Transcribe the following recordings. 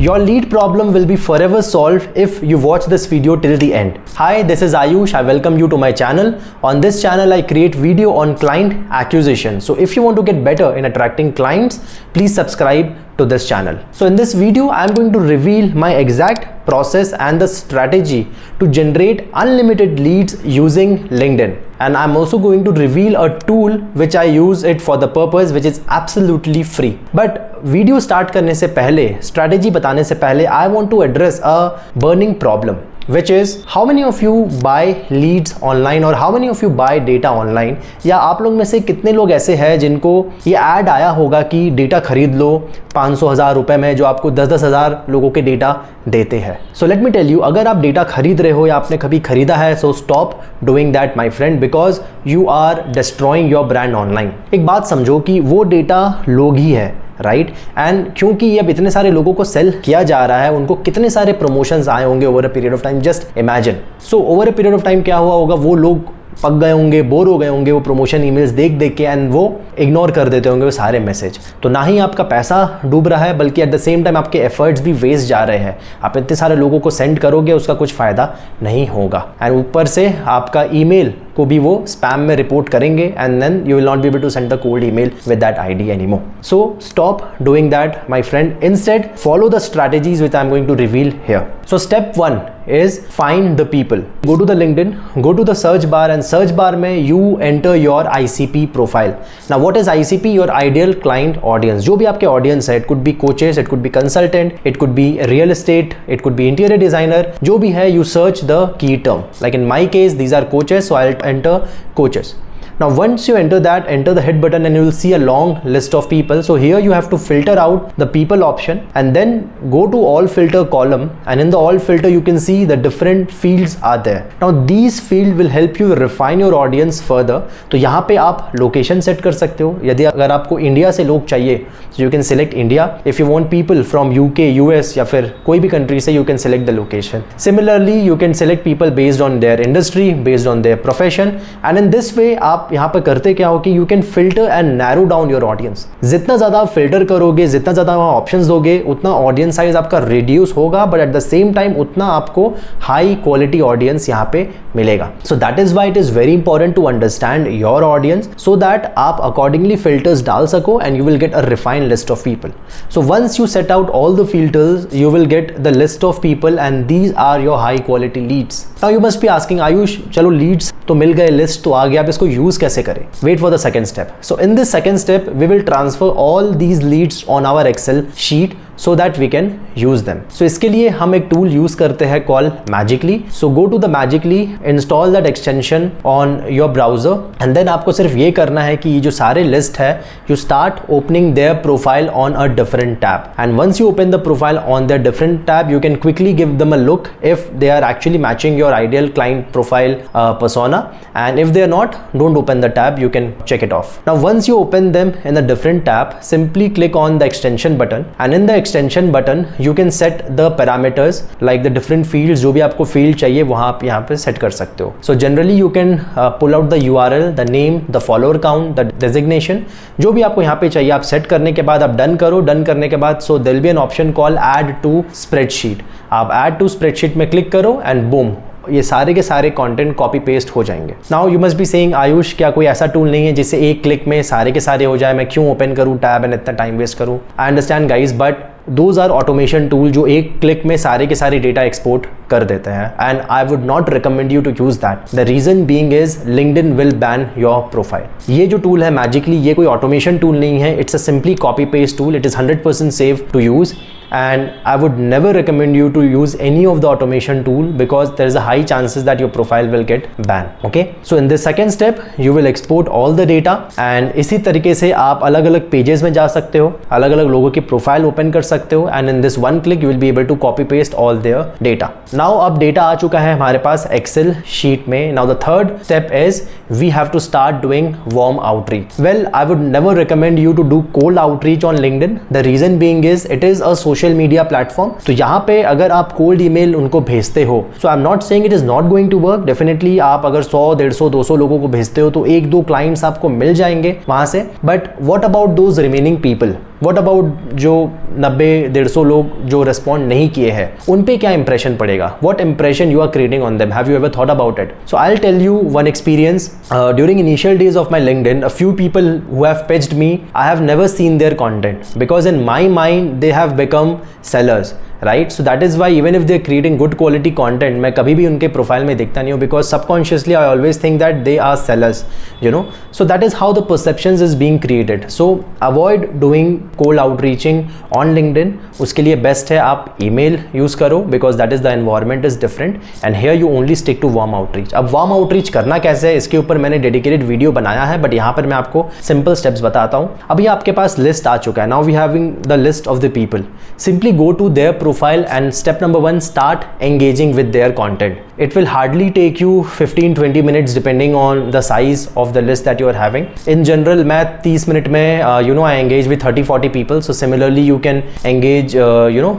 Your lead problem will be forever solved if you watch this video till the end. Hi, this is Ayush. I welcome you to my channel. On this channel, I create video on client acquisition. So if you want to get better in attracting clients, please subscribe to this channel. So in this video, I'm going to reveal my exact process and the strategy to generate unlimited leads using LinkedIn. And I'm also going to reveal a tool which I use it for the purpose, which is absolutely free. But video start करने से पहले, strategy बताने से पहले, I want to address a burning problem, which is how many of you buy leads online or how many of you buy data online? या आप लोग में से कितने लोग ऐसे हैं जिनको ये ऐड आया होगा कि डेटा खरीद लो 500,000 रुपए में, जो आपको 10-10 हज़ार लोगों के डेटा देते हैं. So let me tell you, अगर आप डेटा खरीद रहे हो या आपने कभी खरीदा है, so stop doing that my friend, because you are destroying your brand online. एक बात समझो कि वो डेटा लोग ही है, राइट? एंड क्योंकि ये अब इतने सारे लोगों को सेल किया जा रहा है, उनको कितने सारे प्रमोशंस आए होंगे over a period of time, just imagine. So over a period of time क्या हुआ होगा, वो लोग पक गए होंगे, बोर हो गए होंगे वो प्रमोशन ईमेल्स देख के, एंड वो इग्नोर कर देते होंगे वो सारे मैसेज. तो ना ही आपका पैसा डूब रहा है, बल्कि एट द सेम टाइम आपके एफर्ट्स भी वेस्ट जा रहे हैं. आप इतने सारे लोगों को सेंड करोगे, उसका कुछ फ़ायदा नहीं होगा. एंड ऊपर से आपका ईमेल को भी वो स्पैम में रिपोर्ट करेंगे, and then you will not be able to send the cold email with that ID anymore. So stop doing that my friend. Instead follow the strategies which I am going to reveal here. So step 1 is find the people. Go to the LinkedIn, go to the search bar, and search bar में you enter your ICP profile. Now what is ICP? Your ideal client audience. जो भी आपके audience है, it could be coaches, it could be consultant, it could be real estate, it could be interior designer. जो भी है, you search the key term. Like in my case, these are coaches, so I'll enter coaches. Now once you enter that, enter the hit button and you will see a long list of people. So here you have to filter out the people option and then go to all filter column, and in the all filter you can see the different fields are there. Now these field will help you refine your audience further. तो यहाँ पे आप location set कर सकते हो. यदि अगर आपको इंडिया से लोग चाहिए, so you can select India. If you want people from UK, US या फिर कोई भी country से, you can select the location. Similarly, you can select people based on their industry, based on their profession, and in this way आप यहाँ पर करते क्या हो कि you can filter and narrow down your audience. जितना ज़्यादा आप फिल्टर करोगे, जितना ज़्यादा वहाँ ऑप्शंस दोगे, उतना ऑडियंस साइज आपका रिड्यूस होगा, but at the same time उतना आपको हाई क्वालिटी ऑडियंस यहाँ पे मिलेगा. So that is why it is very important to understand your audience, so that आप अकॉर्डिंगली फिल्टर्स डाल सको and you will get a refined list of people. So once you set out all the filters, you will get the list of people and these are your high quality Leeds. Now you must be asking, Ayush चलो Leeds तो मिल गए, list तो आ गया, आप इसको use कैसे करें? Wait for the second step. So in this second step, we will transfer all these leads on our Excel sheet so that we can use them. So इसके लिए हम एक tool use करते हैं called Magically. So go to the Magically, install that extension on your browser, and then आपको सिर्फ ये करना है कि ये जो सारे list है, you start opening their profile on a different tab. And once you open the profile on their different tab, you can quickly give them a look if they are actually matching your ideal client profile persona. And if they are not, don't open the tab. You can check it off. Now once you open them in a different tab, simply click on the extension button, and in the extension button you can set the parameters like the different fields. जो भी आपको field चाहिए वहाँ आप यहाँ पे set कर सकते हो. So generally you can pull out the URL, the name, the follower count, the designation. जो भी आपको यहाँ पे चाहिए आप set करने के बाद आप done करो. Done करने के बाद so there will be an option called add to spreadsheet. आप add to spreadsheet में click करो and boom, ये सारे के सारे कंटेंट कॉपी पेस्ट हो जाएंगे. Now you must be saying, Ayush क्या कोई ऐसा टूल नहीं है जिससे एक क्लिक में सारे के सारे हो जाए, मैं क्यों ओपन करूं टैब एंड इतना टाइम वेस्ट करूं? I understand guys, but those are automation tool जो एक क्लिक में सारे के सारे डेटा एक्सपोर्ट कर देते हैं, and I would not recommend you to use that. The reason being is LinkedIn will ban your profile. ये जो टूल है मैजिकली, ये कोई ऑटोमेशन टूल नहीं है, it's a simply copy paste tool. It is 100% safe to use, and I would never recommend you to use any of the automation tool because there is a high chances that your profile will get banned. Okay, so in this second step you will export all the data and इसी तरीके से आप अलग अलग pages में जा सकते हो, अलग अलग लोगों की प्रोफाइल ओपन कर सकते हो and in this one click you will be able to copy paste all their data. Now अब डेटा आ चुका है हमारे पास एक्सेल शीट में. Now the third step is we have to start doing warm outreach. Well, I would never recommend you to do cold outreach on LinkedIn. The reason being is it is a social media platform. तो यहाँ पे अगर आप cold email उनको भेजते हो, so I'm not saying it is not going to work. Definitely आप अगर 100, 150, 200 लोगों को भेजते हो तो एक दो clients आपको मिल जाएंगे वहाँ से. But what about those remaining people? What about जो 90-150 लोग जो रिस्पॉन्ड नहीं किए हैं, उन पे क्या इंप्रेशन पड़ेगा? What impression you are creating on them? Have you ever thought about it? So I will tell you one experience. During initial days of my LinkedIn, a few people who have pitched me, I have never seen their content because in my mind they have become sellers, right? So that is why even if they're creating good quality content, मैं कभी भी उनके profile में देखता नहीं हूँ because subconsciously I always think that they are sellers, you know. So that is how the perceptions is being created. So avoid doing cold outreaching on LinkedIn. उसके लिए बेस्ट है आप email यूज़ करो because that is the environment is different and here you only stick to warm outreach. अब warm outreach करना कैसे है, इसके ऊपर मैंने डेडिकेटेड वीडियो बनाया है, बट यहाँ पर मैं आपको सिंपल स्टेप्स बताता हूँ. अभी आपके पास लिस्ट आ चुका है. Now we having the list of the people. Simply go to their profile and step number 1, start engaging with their content. It will hardly take you 15-20 minutes depending on the size of the list that you are having. In general, मैं 30 minute में I engage with 30-40 people. So similarly, you can engage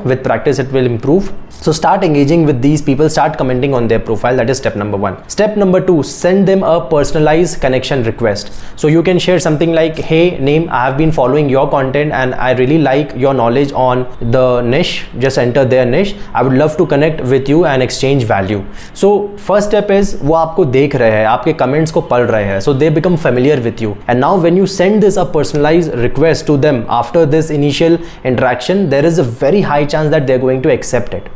with practice it will improve. So start engaging with these people, start commenting on their profile. That is step number 1. Step number 2, send them a personalized connection request. So you can share something like, hey name, I have been following your content and I really like your knowledge on the niche. Just enter their niche. I would love to connect with you and exchange value. So first step is वो आपको देख रहे हैं, आपके comments को पढ़ रहे हैं, so they become familiar with you. And now when you send this a personalized request to them after this initial interaction, there is a very high chance that they're going to accept it.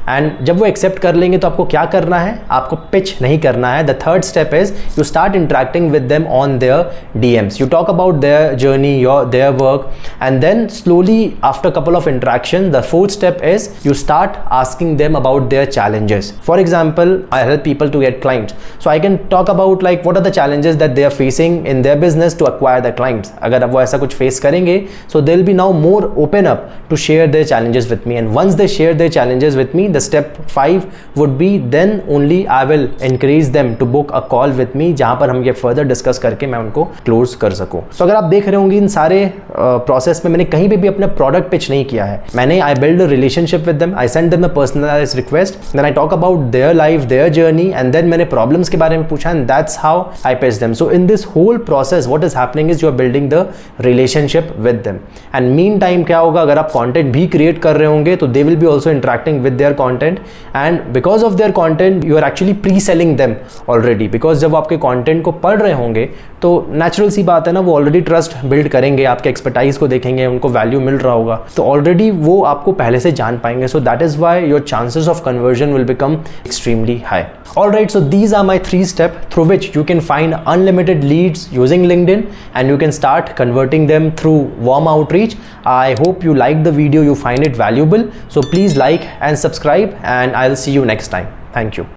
And जब वो accept कर लेंगे तो आपको क्या करना है? आपको पिच नहीं करना है. The third step is you start interacting with them on their DMs. You talk about their journey, their work, and then slowly after couple of interaction the fourth step is you start asking them about their challenges. For example, I help people to get clients, so I can talk about like what are the challenges that they are facing in their business to acquire the clients. अगर अब वो ऐसा कुछ face करेंगे, so they will be now more open up to share their challenges with me. And once they share their challenges with me, the step 5 would be then only I will encourage them to book a call with me, जहाँ पर हम ये further discuss करके मैं उनको close कर सकूँ. So अगर आप देख रहे होंगे इन सारे process में मैंने कहीं पे भी अपना product pitch नहीं किया है. मैंने I build a relationship with them, I send them a personalized request, then I talk about their life, their journey, and then मैंने problems के बारे में पूछा, and that's how I pitch them. So in this whole process, what is happening is you are building the relationship with them. And meantime क्या होगा, अगर आप content भी create कर रहे होंगे तो they will be also interacting with their content. And because of their content you are actually pre-selling them already, because जब आपके content को पढ़ रहे होंगे तो नेचुरल सी बात है ना, वो ऑलरेडी ट्रस्ट बिल्ड करेंगे, आपके एक्सपर्टाइज को देखेंगे, उनको वैल्यू मिल रहा होगा, तो ऑलरेडी वो आपको पहले से जान पाएंगे. सो that is why your chances of conversion will become extremely high. Alright, so these are my 3 steps through which you can find unlimited leads using LinkedIn and you can start converting them through warm outreach. I hope you liked the video, you find it valuable. So please like and subscribe and I'll see you next time. Thank you.